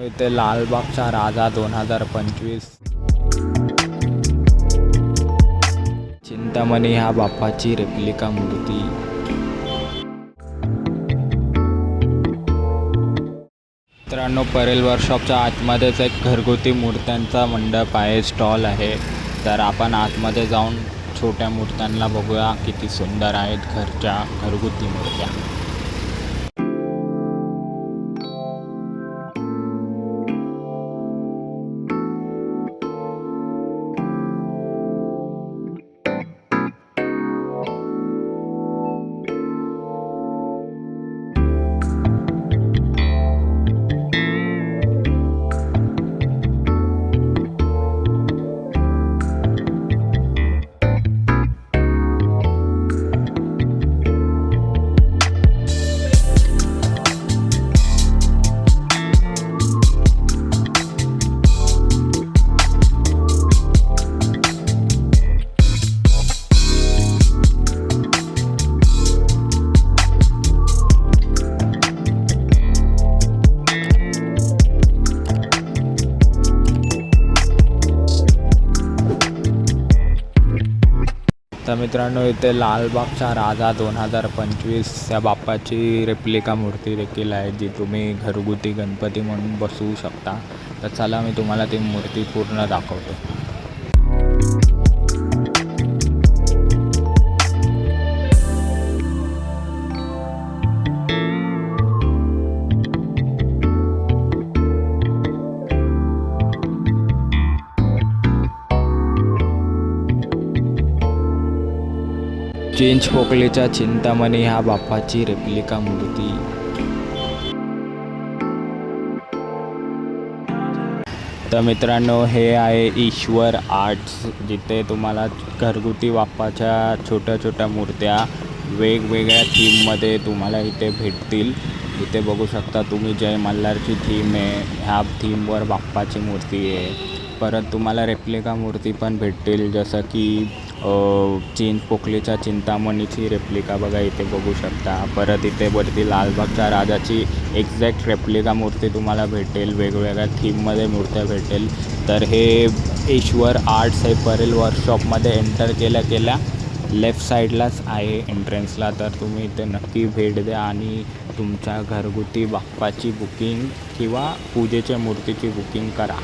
इथे लालबागचा राजा 2025 चिंतामणी ह्या बाप्पाची रेप्लिका मूर्ती. मित्रांनो, परेल वर्कशॉपच्या आतमध्येच एक घरगुती मूर्त्यांचा मंडप आहे, स्टॉल आहे. तर आपण आतमध्ये जाऊन छोट्या मूर्त्यांना बघूया किती सुंदर आहेत घरच्या घरगुती मूर्त्या. तर मित्रांनो, इथे लालबागचा राजा 2025 या बाप्पाची रेप्लिका मूर्ती देखील आहे, जी तुम्ही घरगुती गणपती म्हणून बसवू शकता. तर चला मी तुम्हाला ती मूर्ती पूर्ण दाखवतो. चिंचपोकलीच्या चिंतामणी ह्या बाप्पाची रेप्लिका मूर्ती. तर मित्रांनो, हे आहे ईश्वर आर्ट्स, जिथे तुम्हाला घरगुती बाप्पाच्या छोट्या छोट्या मूर्त्या वेगवेगळ्या थीममध्ये तुम्हाला इथे भेटतील. इथे बघू शकता तुम्ही, जय मल्हारची थीम आहे, ह्या थीमवर बाप्पाची मूर्ती आहे. परत तुम्हाला रेप्लिका मूर्ती पण भेटतील, जसं की चिंचपोकलीच्या चिंतामणीची रेप्लिका बघा इथे बघू शकता. परत इथे वरती लालबागच्या राजाची एक्झॅक्ट रेप्लिका मूर्ती तुम्हाला भेटेल, वेगवेगळ्या थीममध्ये मूर्त्या भेटेल. तर हे ईश्वर आर्ट्स हे परेल वर्कशॉपमध्ये एंटर केल्या लेफ्ट साईडलाच आहे एंट्रन्सला. तर तुम्ही इथे नक्की भेट द्या आणि तुमच्या घरगुती बाप्पाची बुकिंग किंवा पूजेच्या मूर्तीची बुकिंग करा.